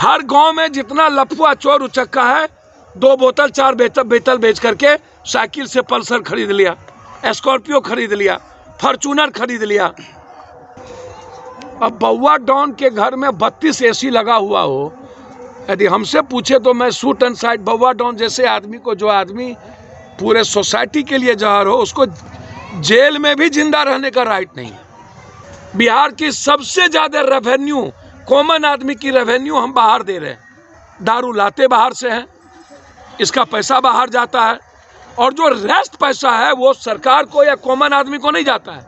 हर गांव में जितना लफुआ चोर उचक्का है 2 बोतल 4 बोतल बेच करके साइकिल से पल्सर खरीद लिया, स्कॉर्पियो खरीद लिया, फॉर्चूनर खरीद लिया। अब बउआ डॉन के घर में 32 एसी लगा हुआ हो, यदि हमसे पूछे तो मैं सूट एंड साइड बउआ डॉन जैसे आदमी को, जो आदमी पूरे सोसाइटी के लिए जहर हो, उसको जेल में भी जिंदा रहने का राइट नहीं है। बिहार की सबसे ज्यादा रेवेन्यू, कॉमन आदमी की रेवेन्यू हम बाहर दे रहे हैं। दारू लाते बाहर से हैं, इसका पैसा बाहर जाता है, और जो रेस्ट पैसा है वो सरकार को या कॉमन आदमी को नहीं जाता है,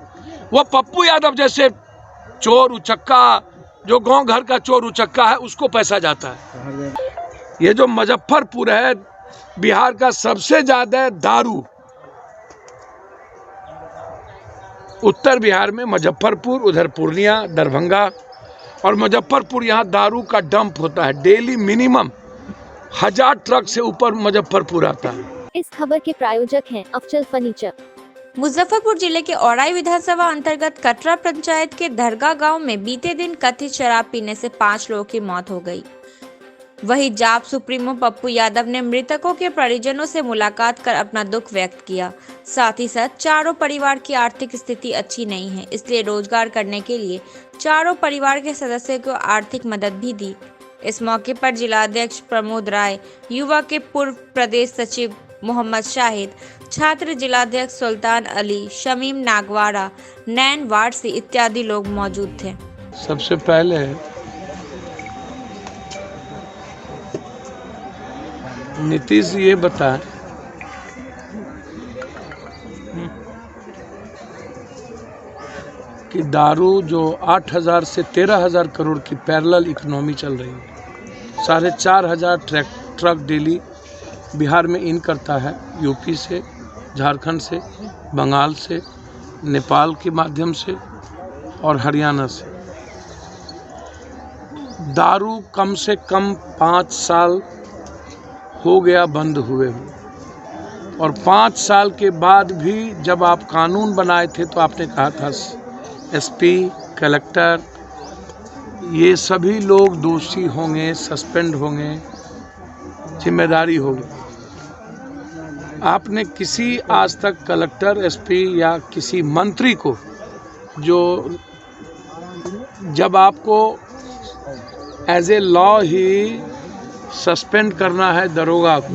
वो पप्पू यादव जैसे चोर उचक्का, जो गांव घर का चोर उचक्का है, उसको पैसा जाता है। ये जो मुजफ्फरपुर है, बिहार का सबसे ज्यादा दारू उत्तर बिहार में मुजफ्फरपुर, उधर पूर्णिया, दरभंगा और मुजफ्फरपुर, यहाँ दारू का डंप होता है। डेली मिनिमम 1000 ट्रक से ऊपर मुजफ्फरपुर आता है। इस खबर के प्रायोजक हैं अफजल फर्नीचर। मुजफ्फरपुर जिले के औराई विधानसभा अंतर्गत कटरा पंचायत के दरगाह गांव में बीते दिन कथित शराब पीने से 5 लोगों की मौत हो गई। वहीं जाप सुप्रीमो पप्पू यादव ने मृतकों के परिजनों से मुलाकात कर अपना दुख व्यक्त किया। साथ ही साथ चारों परिवार की आर्थिक स्थिति अच्छी नहीं है, इसलिए रोजगार करने के लिए चारों परिवार के सदस्यों को आर्थिक मदद भी दी। इस मौके पर जिलाध्यक्ष प्रमोद राय, युवा के पूर्व प्रदेश सचिव मोहम्मद शाहिद, छात्र जिलाध्यक्ष सुल्तान अली, शमीम नागवाड़ा, नैन वारसी इत्यादि लोग मौजूद थे। सबसे पहले नीतीश ये बताएं कि दारू जो 8000 से 13000 करोड़ की पैरेलल इकोनॉमी चल रही है, 4500 ट्रक डेली बिहार में इन करता है, यूपी से, झारखंड से, बंगाल से, नेपाल के माध्यम से और हरियाणा से। दारू कम से कम 5 साल हो गया बंद हुए, और 5 साल के बाद भी जब आप कानून बनाए थे तो आपने कहा था एसपी, कलेक्टर, ये सभी लोग दोषी होंगे, सस्पेंड होंगे, जिम्मेदारी होगी। आपने किसी आज तक कलेक्टर, एसपी या किसी मंत्री को, जो जब आपको एज ए लॉ ही सस्पेंड करना है दरोगा को,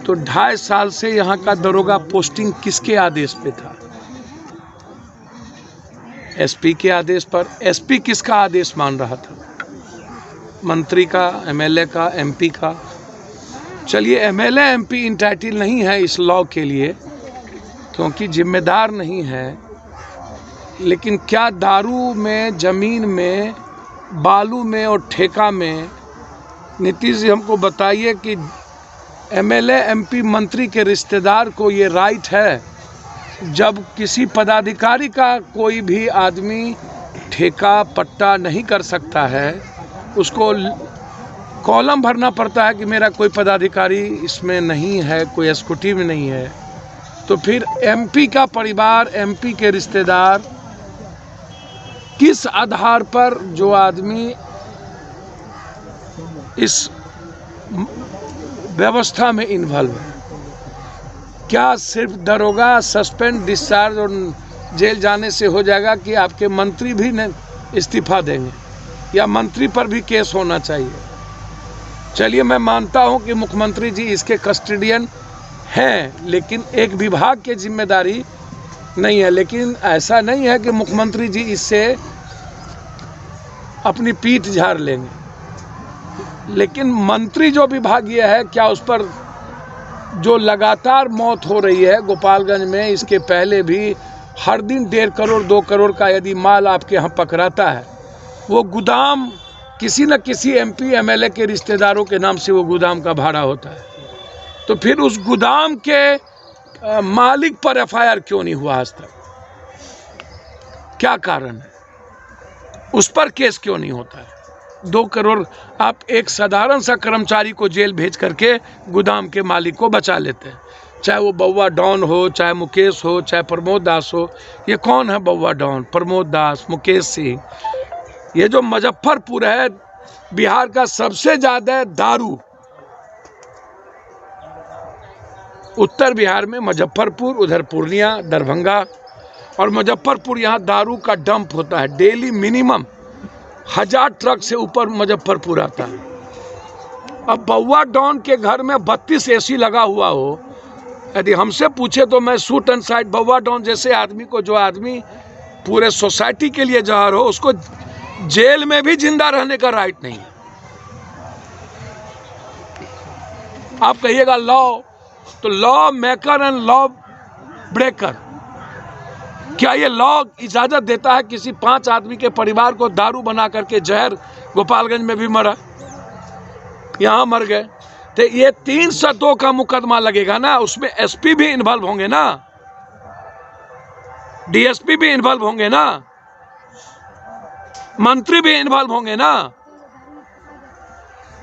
तो 2.5 साल से यहाँ का दरोगा पोस्टिंग किसके आदेश पे था? एसपी के आदेश पर। एसपी किसका आदेश मान रहा था? मंत्री का, एमएलए का, एमपी का। चलिए, एमएलए एमपी इंटाइटल नहीं है इस लॉ के लिए, क्योंकि जिम्मेदार नहीं है, लेकिन क्या दारू में, जमीन में, बालू में और ठेका में, नीतीश जी हमको बताइए कि एमएलए एमपी मंत्री के रिश्तेदार को ये राइट है, जब किसी पदाधिकारी का कोई भी आदमी ठेका पट्टा नहीं कर सकता है, उसको कॉलम भरना पड़ता है कि मेरा कोई पदाधिकारी इसमें नहीं है, कोई एस्क्यूटिव में नहीं है, तो फिर एमपी का परिवार, एमपी के रिश्तेदार, किस आधार पर जो आदमी इस व्यवस्था में इन्वॉल्व है? क्या सिर्फ दरोगा सस्पेंड, डिस्चार्ज और जेल जाने से हो जाएगा कि आपके मंत्री भी इस्तीफा देंगे, या मंत्री पर भी केस होना चाहिए? चलिए, मैं मानता हूं कि मुख्यमंत्री जी इसके कस्टोडियन हैं, लेकिन एक विभाग की जिम्मेदारी नहीं है। लेकिन ऐसा नहीं है कि मुख्यमंत्री जी इससे अपनी पीठ झाड़ लेंगे, लेकिन मंत्री जो विभागीय है, क्या उस पर जो लगातार मौत हो रही है गोपालगंज में, इसके पहले भी हर दिन 1.5 करोड़ 2 करोड़ का यदि माल आपके यहाँ पकड़ाता है, वो गोदाम किसी न किसी एमपी एमएलए के रिश्तेदारों के नाम से वो गोदाम का भाड़ा होता है, तो फिर उस गोदाम के मालिक पर एफआईआर क्यों नहीं हुआ आज तक? क्या कारण है? उस पर केस क्यों नहीं होता है? 2 करोड़ आप एक साधारण सा कर्मचारी को जेल भेज करके गोदाम के मालिक को बचा लेते हैं, चाहे वो बउआ डॉन हो, चाहे मुकेश हो, चाहे प्रमोद दास हो। ये कौन है बउआ डॉन? प्रमोद दास, मुकेश सिंह। ये जो मुजफ्फरपुर है, बिहार का सबसे ज्यादा दारू उत्तर बिहार में मुजफ्फरपुर, उधर पूर्णिया, दरभंगा और मुजफ्फरपुर, यहाँ दारू का डंप होता है। डेली मिनिमम 1000 ट्रक से ऊपर मुजफ्फरपुर आता है। अब बउआ डॉन के घर में 32 एसी लगा हुआ हो, यदि हमसे पूछे तो मैं शूट एंड साइड बउआ डॉन जैसे आदमी को, जो आदमी पूरे सोसाइटी के लिए जहर हो, उसको जेल में भी जिंदा रहने का राइट नहीं है। आप कहिएगा लॉ, तो law maker and law breaker, क्या ये लॉ इजाजत देता है किसी 5 आदमी के परिवार को दारू बना करके जहर? गोपालगंज में भी मरा, यहां मर गए, तो ये 302 का मुकदमा लगेगा ना, उसमें एसपी भी इन्वॉल्व होंगे ना, डीएसपी भी इन्वॉल्व होंगे ना, मंत्री भी इन्वॉल्व होंगे ना।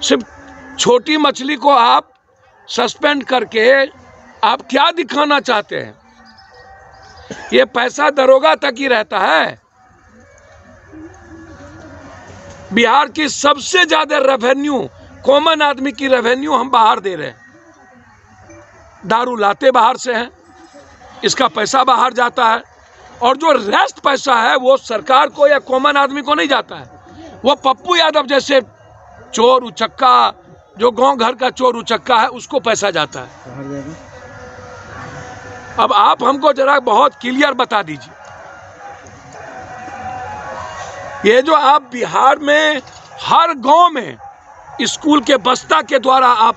सिर्फ छोटी मछली को आप सस्पेंड करके आप क्या दिखाना चाहते हैं? ये पैसा दरोगा तक ही रहता है। बिहार की सबसे ज्यादा रेवेन्यू, कॉमन आदमी की रेवेन्यू हम बाहर दे रहे हैं। दारू लाते बाहर से हैं, इसका पैसा बाहर जाता है, और जो रेस्ट पैसा है वो सरकार को या कॉमन आदमी को नहीं जाता है। वो पप्पू यादव जैसे चोर उचक्का, जो गांव घर का चोर उचक्का है, उसको पैसा जाता है। अब आप हमको जरा बहुत क्लियर बता दीजिए, ये जो आप बिहार में हर गांव में स्कूल के बस्ता के द्वारा, आप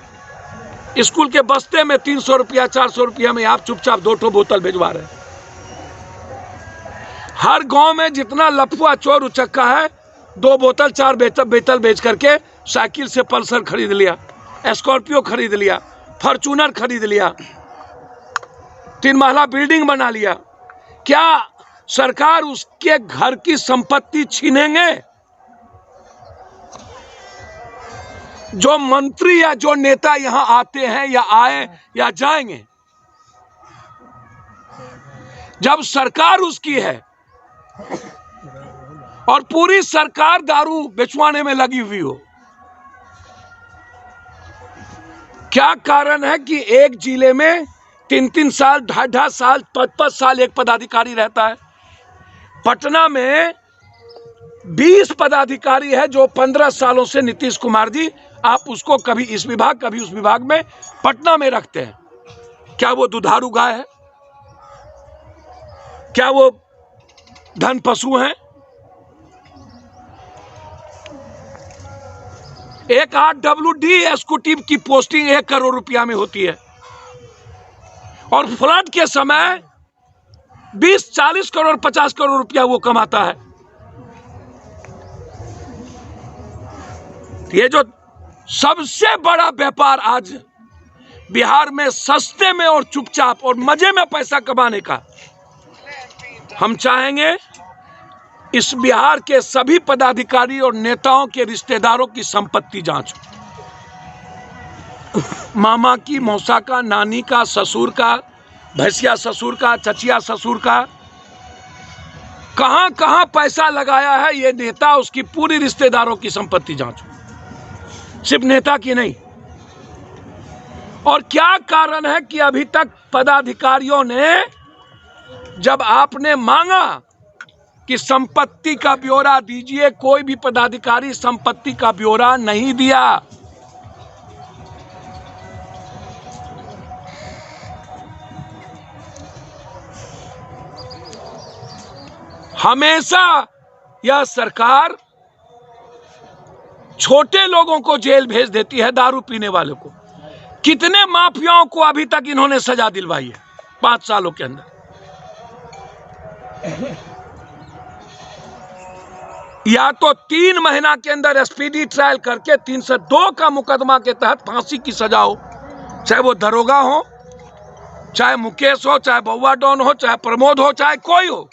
स्कूल के बस्ते में 300 रुपया 400 रुपया में आप चुपचाप 2 बोतल भिजवा रहे हैं। हर गांव में जितना लफुआ चोर उचक्का है, 2 बोतल 4 बोतल बेच करके साइकिल से पल्सर खरीद लिया, स्कॉर्पियो खरीद लिया, फॉर्च्यूनर खरीद लिया, 3 महला बिल्डिंग बना लिया। क्या सरकार उसके घर की संपत्ति छीनेंगे? जो मंत्री या जो नेता यहां आते हैं या आए या जाएंगे, जब सरकार उसकी है और पूरी सरकार दारू बेचवाने में लगी हुई हो, क्या कारण है कि एक जिले में 3-3 साल, 2.5 साल, 5-5 साल एक पदाधिकारी रहता है? पटना में 20 पदाधिकारी है जो 15 सालों से नीतीश कुमार जी, आप उसको कभी इस विभाग कभी उस विभाग में पटना में रखते हैं। क्या वो दुधारू गाय है? क्या वो धन पशु हैं? एक RWD एग्जीक्यूटिव की पोस्टिंग 1 करोड़ रुपया में होती है, और फ्लड के समय 20-40 करोड़ 50 करोड़ रुपया वो कमाता है। ये जो सबसे बड़ा व्यापार आज बिहार में सस्ते में और चुपचाप और मजे में पैसा कमाने का, हम चाहेंगे इस बिहार के सभी पदाधिकारी और नेताओं के रिश्तेदारों की संपत्ति जांच हो। मामा की, मौसा का, नानी का, ससुर का, भैंसिया ससुर का, चचिया ससुर का, कहां कहां पैसा लगाया है ये नेता, उसकी पूरी रिश्तेदारों की संपत्ति जांच हो, सिर्फ नेता की नहीं। और क्या कारण है कि अभी तक पदाधिकारियों ने, जब आपने मांगा कि संपत्ति का ब्यौरा दीजिए, कोई भी पदाधिकारी संपत्ति का ब्यौरा नहीं दिया। हमेशा यह सरकार छोटे लोगों को जेल भेज देती है, दारू पीने वालों को। कितने माफियाओं को अभी तक इन्होंने सजा दिलवाई है 5 सालों के अंदर? या तो 3 महीना के अंदर स्पीडी ट्रायल करके 302 का मुकदमा के तहत फांसी की सजा हो, चाहे वो दरोगा हो, चाहे मुकेश हो, चाहे बउआ डॉन हो, चाहे प्रमोद हो, चाहे कोई हो।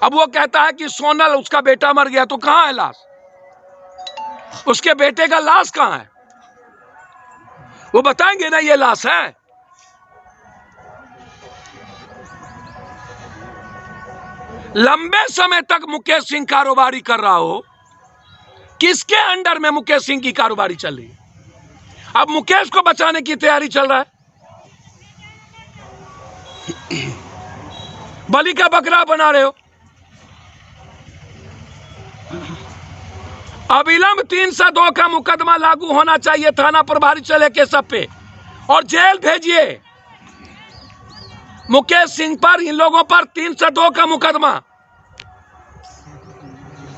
अब वो कहता है कि सोनल उसका बेटा मर गया, तो कहां है लाश? उसके बेटे का लाश कहां है? वो बताएंगे ना ये लाश है। लंबे समय तक मुकेश सिंह कारोबारी कर रहा हो, किसके अंडर में मुकेश सिंह की कारोबारी चल रही है? अब मुकेश को बचाने की तैयारी चल रहा है। बलि का बकरा बना रहे हो। अविलंब 302 का मुकदमा लागू होना चाहिए थाना प्रभारी चले के सब पे और जेल भेजिए। मुकेश सिंह पर, इन लोगों पर 302 का मुकदमा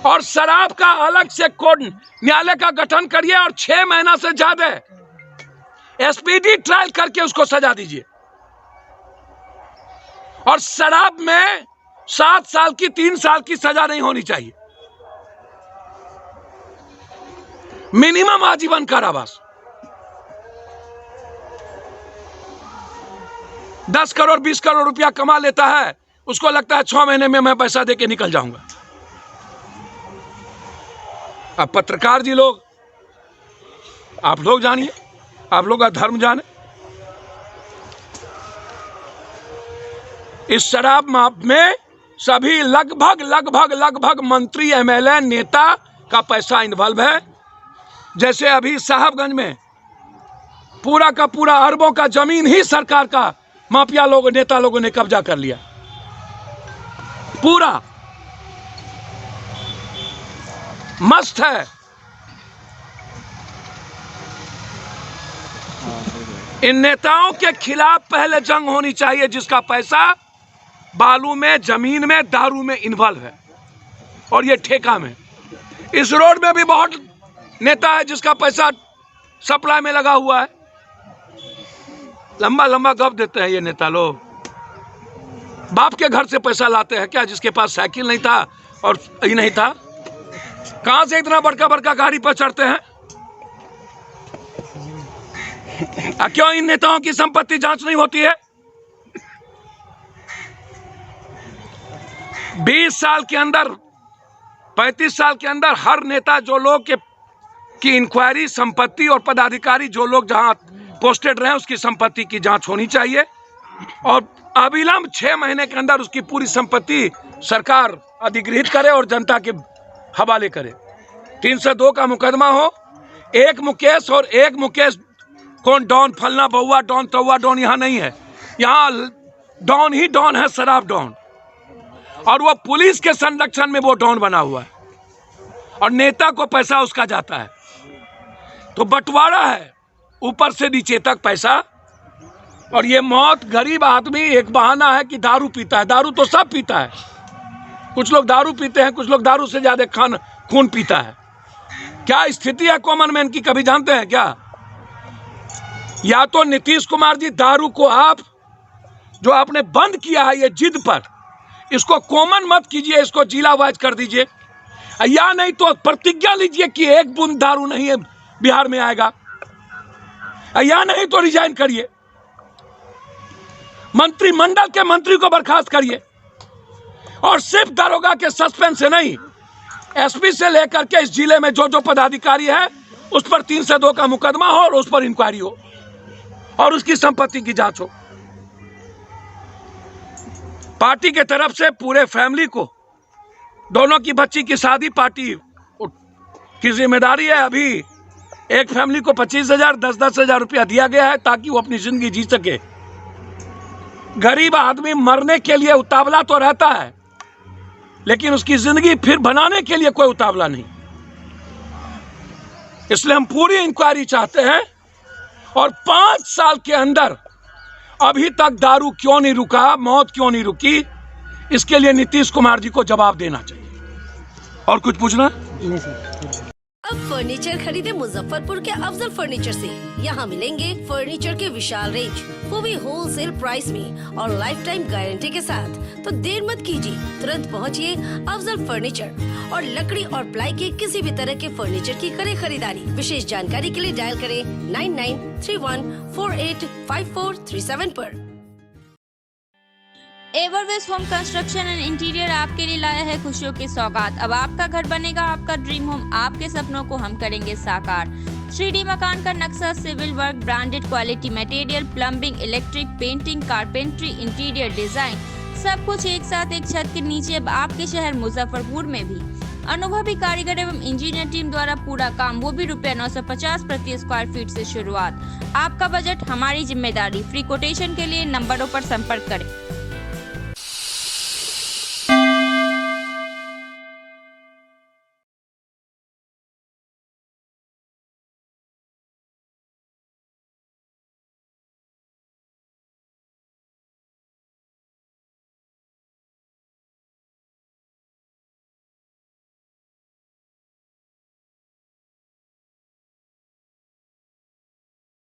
और शराब का अलग से कोर्ट न्यायालय का गठन करिए और 6 महीना से ज्यादा एसपीडी ट्रायल करके उसको सजा दीजिए। और शराब में 7 साल की 3 साल की सजा नहीं होनी चाहिए, मिनिमम आजीवन कारावास। 10 करोड़ 20 करोड़ रुपया कमा लेता है, उसको लगता है 6 महीने में मैं पैसा देके निकल जाऊंगा। अब पत्रकार जी लोग, आप लोग जानिए, आप लोग का धर्म जाने। इस शराब में सभी लगभग मंत्री, एमएलए, नेता का पैसा इन्वॉल्व है। जैसे अभी साहबगंज में पूरा का पूरा अरबों का जमीन ही सरकार का माफिया लोगों, नेता लोगों ने कब्जा कर लिया पूरा। मस्त है। इन नेताओं के खिलाफ पहले जंग होनी चाहिए, जिसका पैसा बालू में, जमीन में, दारू में इन्वॉल्व है और ये ठेका में। इस रोड में भी बहुत नेता है जिसका पैसा सप्लाई में लगा हुआ है। लंबा लंबा गप देते हैं ये नेता लोग। बाप के घर से पैसा लाते हैं क्या? जिसके पास साइकिल नहीं था और ये नहीं था, कहां से इतना बड़का बड़का गाड़ी पर चढ़ते हैं? क्यों इन नेताओं की संपत्ति जांच नहीं होती है? 20 साल के अंदर, 35 साल के अंदर हर नेता, जो लोग की इंक्वायरी, संपत्ति और पदाधिकारी जो लोग जहां पोस्टेड रहे, उसकी संपत्ति की जांच होनी चाहिए और अविलंब 6 महीने के अंदर उसकी पूरी संपत्ति सरकार अधिगृहित करे और जनता के हवाले करे। 302 का मुकदमा हो। एक मुकेश और एक मुकेश, कौन डॉन, फलना बउआ डॉन, तौआ डॉन यहाँ नहीं है। यहाँ डॉन ही डॉन है, शराब डॉन, और वो पुलिस के संरक्षण में वो डॉन बना हुआ है और नेता को पैसा उसका जाता है। तो बंटवारा है ऊपर से नीचे तक पैसा। और ये मौत, गरीब आदमी, एक बहाना है कि दारू पीता है। दारू तो सब पीता है। कुछ लोग दारू पीते हैं, कुछ लोग दारू से ज्यादा खून पीता है। क्या स्थिति है कॉमन मैन की, कभी जानते हैं क्या? या तो नीतीश कुमार जी, दारू को आप जो आपने बंद किया है ये जिद पर, इसको कॉमन मत कीजिए, इसको जिला वाइज कर दीजिए, या नहीं तो प्रतिज्ञा लीजिए कि एक बूंद दारू नहीं है बिहार में आएगा, या नहीं तो रिजाइन करिए, मंत्रिमंडल के मंत्री को बर्खास्त करिए और सिर्फ दरोगा के सस्पेंस से नहीं, एसपी से लेकर के इस जिले में जो जो पदाधिकारी है उस पर 302 का मुकदमा हो और उस पर इंक्वायरी हो और उसकी संपत्ति की जांच हो। पार्टी के तरफ से पूरे फैमिली को, दोनों की बच्ची की शादी पार्टी की जिम्मेदारी है। अभी एक फैमिली को 25,000, 10-10 हजार रुपया दिया गया है ताकि वो अपनी जिंदगी जी सके। गरीब आदमी मरने के लिए उतावला तो रहता है, लेकिन उसकी जिंदगी फिर बनाने के लिए कोई उतावला नहीं। इसलिए हम पूरी इंक्वायरी चाहते हैं और 5 साल के अंदर अभी तक दारू क्यों नहीं रुका, मौत क्यों नहीं रुकी, इसके लिए नीतीश कुमार जी को जवाब देना चाहिए। और कुछ पूछना? अब फर्नीचर खरीदे मुजफ्फरपुर के अफजल फर्नीचर से। यहाँ मिलेंगे फर्नीचर के विशाल रेंज, वो भी होलसेल प्राइस में और लाइफ टाइम गारंटी के साथ। तो देर मत कीजिए, तुरंत पहुँचिए अफजल फर्नीचर और लकड़ी और प्लाई के किसी भी तरह के फर्नीचर की करें खरीदारी। विशेष जानकारी के लिए डायल करें 9931485437 पर। एवरवेस्ट होम कंस्ट्रक्शन एंड इंटीरियर आपके लिए लाया है खुशियों की सौगात। अब आपका घर बनेगा आपका ड्रीम होम। आपके सपनों को हम करेंगे साकार। 3D मकान का नक्शा, civil work, branded quality material, plumbing, electric, painting, carpentry, interior design, सब कुछ एक साथ एक छत के नीचे अब आपके शहर मुजफ्फरपुर में भी। अनुभवी कारीगर एवं इंजीनियर टीम द्वारा पूरा काम, वो भी रुपया 950 प्रति स्क्वायर फीट से शुरुआत। आपका बजट हमारी जिम्मेदारी। फ्री कोटेशन के लिए नंबरों पर संपर्क करें।